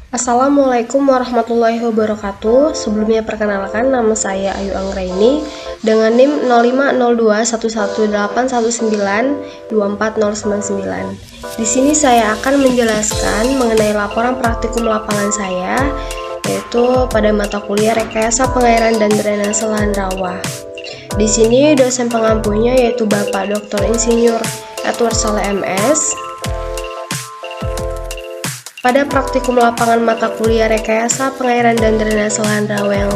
Assalamualaikum warahmatullahi wabarakatuh. Sebelumnya perkenalkan, nama saya Ayu Anggraini dengan NIM 05021181924099. Di sini saya akan menjelaskan mengenai laporan praktikum lapangan saya, yaitu pada mata kuliah Rekayasa Pengairan dan Drainase Lahan Rawa. Di sini dosen pengampunya yaitu Bapak Dr. Insinyur Edward Saleh MS. Pada praktikum lapangan mata kuliah Rekayasa Pengairan dan Drainase Lahan Rawa yang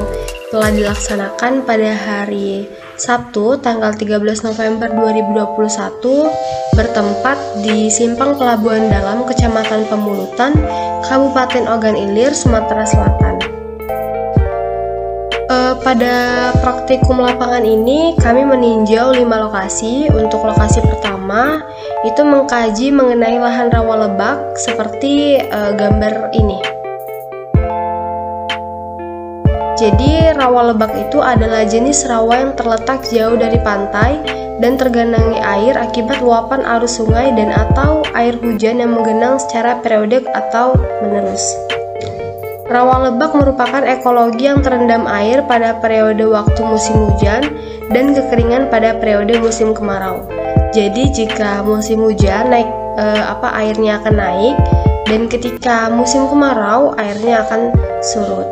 telah dilaksanakan pada hari Sabtu tanggal 13 November 2021 bertempat di Simpang Pelabuhan Dalam, Kecamatan Pemulutan, Kabupaten Ogan Ilir, Sumatera Selatan. Pada praktikum lapangan ini kami meninjau 5 lokasi. Untuk lokasi pertama itu mengkaji mengenai lahan rawa lebak seperti gambar ini. Jadi rawa lebak itu adalah jenis rawa yang terletak jauh dari pantai dan tergenangi air akibat luapan arus sungai dan atau air hujan yang menggenang secara periodik atau menerus. Rawa lebak merupakan ekologi yang terendam air pada periode waktu musim hujan dan kekeringan pada periode musim kemarau. Jadi jika musim hujan airnya akan naik, dan ketika musim kemarau airnya akan surut.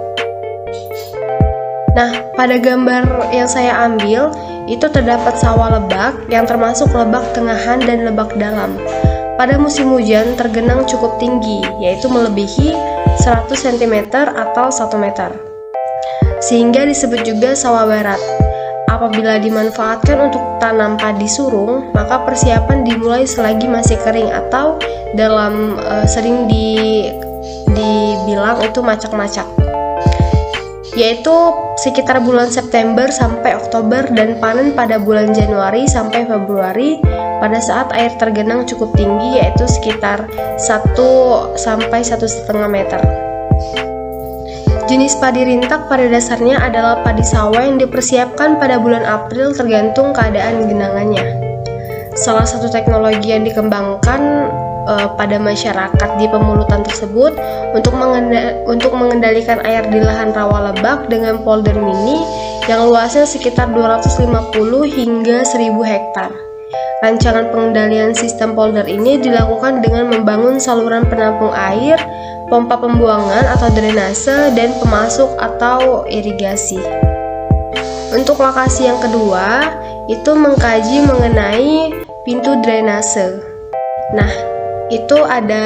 Nah, pada gambar yang saya ambil itu terdapat sawah lebak yang termasuk lebak tengahan dan lebak dalam. Pada musim hujan tergenang cukup tinggi, yaitu melebihi 100 cm atau 1 meter, sehingga disebut juga sawah barat. Apabila dimanfaatkan untuk tanam padi surung, maka persiapan dimulai selagi masih kering atau dalam sering dibilang itu macak-macak, yaitu sekitar bulan September sampai Oktober dan panen pada bulan Januari sampai Februari pada saat air tergenang cukup tinggi, yaitu sekitar 1 sampai 1,5 meter. Jenis padi rintak pada dasarnya adalah padi sawah yang dipersiapkan pada bulan April tergantung keadaan genangannya. Salah satu teknologi yang dikembangkan pada masyarakat di pemulutan tersebut untuk mengendalikan air di lahan rawa lebak dengan polder mini yang luasnya sekitar 250 hingga 1000 hektar. Rancangan pengendalian sistem polder ini dilakukan dengan membangun saluran penampung air, pompa pembuangan atau drainase, dan pemasok atau irigasi. Untuk lokasi yang kedua, itu mengkaji mengenai pintu drainase. Nah, itu ada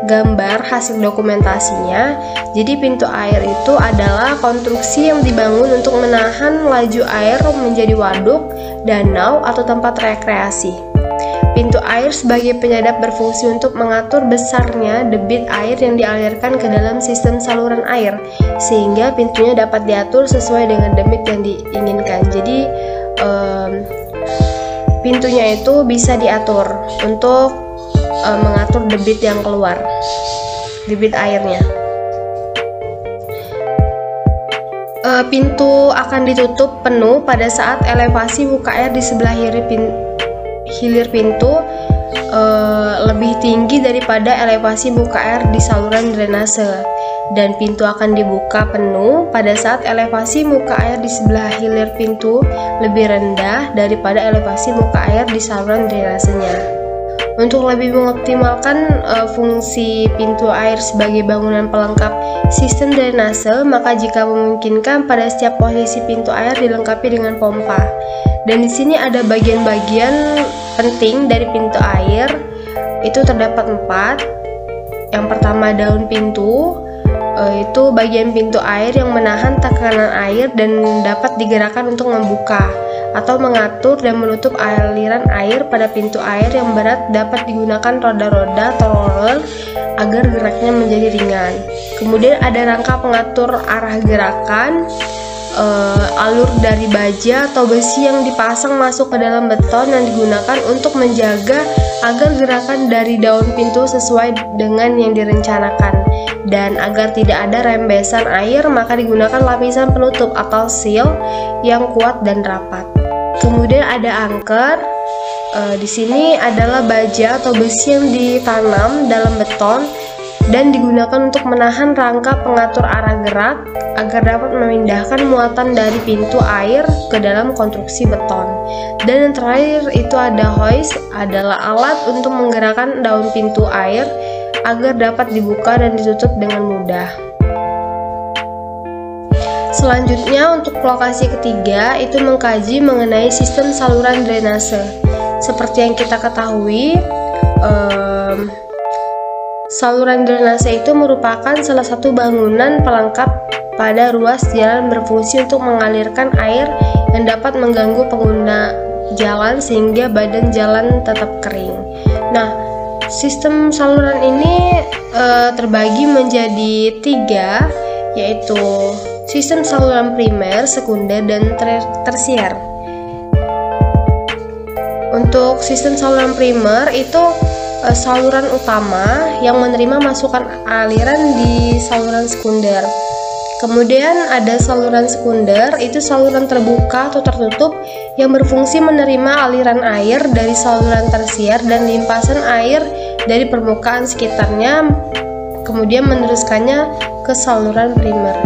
gambar hasil dokumentasinya. Jadi pintu air itu adalah konstruksi yang dibangun untuk menahan laju air menjadi waduk, danau, atau tempat rekreasi. Pintu air sebagai penyadap berfungsi untuk mengatur besarnya debit air yang dialirkan ke dalam sistem saluran air, sehingga pintunya dapat diatur sesuai dengan debit yang diinginkan. Jadi pintunya itu bisa diatur untuk mengatur debit yang keluar, debit airnya. Pintu akan ditutup penuh pada saat elevasi muka air di sebelah hilir pintu lebih tinggi daripada elevasi muka air di saluran drainase, dan pintu akan dibuka penuh pada saat elevasi muka air di sebelah hilir pintu lebih rendah daripada elevasi muka air di saluran drainasenya. Untuk lebih mengoptimalkan fungsi pintu air sebagai bangunan pelengkap sistem drainase, maka jika memungkinkan pada setiap posisi pintu air dilengkapi dengan pompa. Dan di sini ada bagian-bagian penting dari pintu air. Itu terdapat 4. Yang pertama, daun pintu. Itu bagian pintu air yang menahan tekanan air dan dapat digerakkan untuk membuka atau mengatur dan menutup aliran air. Pada pintu air yang berat dapat digunakan roda-roda atau roller agar geraknya menjadi ringan. Kemudian ada rangka pengatur arah gerakan, alur dari baja atau besi yang dipasang masuk ke dalam beton yang digunakan untuk menjaga agar gerakan dari daun pintu sesuai dengan yang direncanakan. Dan agar tidak ada rembesan air, maka digunakan lapisan penutup atau seal yang kuat dan rapat. Kemudian ada anker. Di sini adalah baja atau besi yang ditanam dalam beton dan digunakan untuk menahan rangka pengatur arah gerak agar dapat memindahkan muatan dari pintu air ke dalam konstruksi beton. Dan yang terakhir itu ada hoist, adalah alat untuk menggerakkan daun pintu air agar dapat dibuka dan ditutup dengan mudah. Selanjutnya untuk lokasi ketiga itu mengkaji mengenai sistem saluran drainase. Seperti yang kita ketahui, saluran drainase itu merupakan salah satu bangunan pelengkap pada ruas jalan berfungsi untuk mengalirkan air yang dapat mengganggu pengguna jalan sehingga badan jalan tetap kering. Nah, sistem saluran ini terbagi menjadi 3, yaitu sistem saluran primer, sekunder, dan tersier. Untuk sistem saluran primer itu saluran utama yang menerima masukan aliran di saluran sekunder. Kemudian ada saluran sekunder, itu saluran terbuka atau tertutup yang berfungsi menerima aliran air dari saluran tersier dan limpasan air dari permukaan sekitarnya, kemudian meneruskannya ke saluran primer.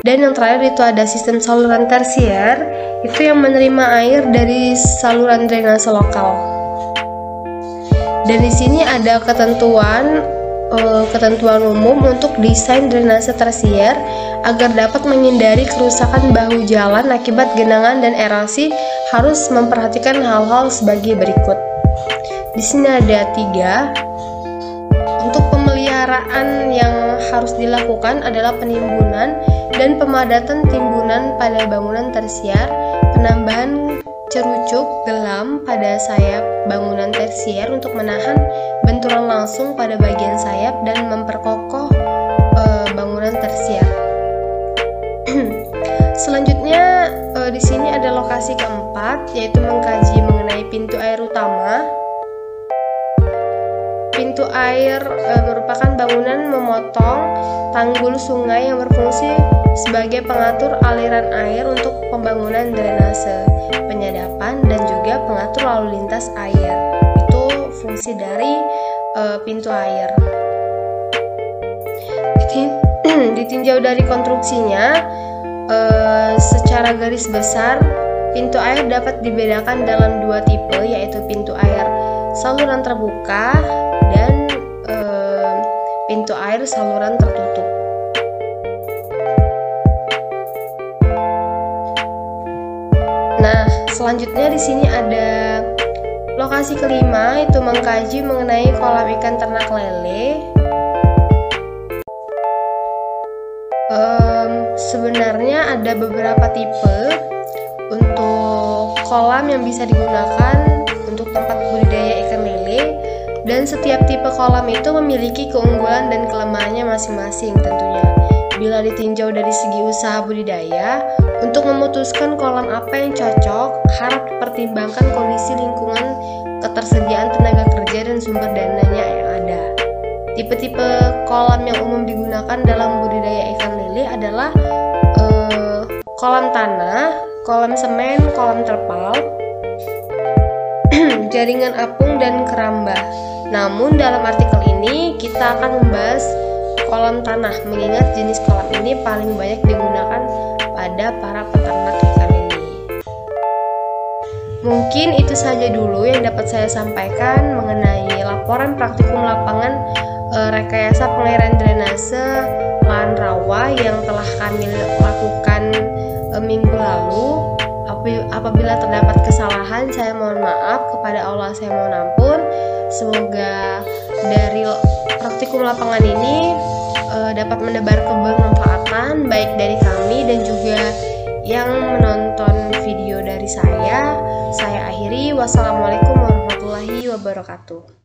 Dan yang terakhir itu ada sistem saluran tersier, itu yang menerima air dari saluran drainase lokal. Dan di sini ada ketentuan umum untuk desain drainase tersier agar dapat menghindari kerusakan bahu jalan akibat genangan dan erosi. Harus memperhatikan hal-hal sebagai berikut. Di sini ada 3. Untuk pemeliharaan yang harus dilakukan adalah penimbunan dan pemadatan timbunan pada bangunan tersier, penambahan cerucuk gelam pada sayap bangunan tersier untuk menahan benturan langsung pada bagian sayap dan memperkokoh bangunan tersier. Selanjutnya di sini ada lokasi keempat, yaitu mengkaji mengenai pintu air utama. Pintu air merupakan bangunan memotong tanggul sungai yang berfungsi sebagai pengatur aliran air untuk pembangunan drainase, penyadapan, dan juga pengatur lalu lintas air. Itu fungsi dari pintu air. Ditinjau dari konstruksinya, secara garis besar, pintu air dapat dibedakan dalam 2 tipe, yaitu pintu air saluran terbuka dan pintu air saluran tertutup. Nah, selanjutnya di sini ada lokasi kelima, itu mengkaji mengenai kolam ikan ternak lele. Sebenarnya ada beberapa tipe untuk kolam yang bisa digunakan untuk tempat budidaya ikan lele, dan setiap tipe kolam itu memiliki keunggulan dan kelemahannya masing-masing tentunya. Bila ditinjau dari segi usaha budidaya, untuk memutuskan kolam apa yang cocok, harap pertimbangkan kondisi lingkungan, ketersediaan tenaga kerja, dan sumber dananya yang ada. Tipe-tipe kolam yang umum digunakan dalam budidaya ikan lele adalah kolam tanah, kolam semen, kolam terpal, jaringan apung, dan keramba. Namun dalam artikel ini kita akan membahas kolam tanah, mengingat jenis kolam ini paling banyak digunakan pada para peternak ikan lele. Mungkin itu saja dulu yang dapat saya sampaikan mengenai laporan praktikum lapangan rekayasa pengairan drainase lahan rawa yang telah kami lakukan minggu lalu. Apabila terdapat kesalahan, saya mohon maaf, kepada Allah saya mohon ampun. Semoga dari praktikum lapangan ini dapat menebar kebermanfaatan baik dari kami dan juga yang menonton video dari saya. Saya akhiri, wassalamualaikum warahmatullahi wabarakatuh.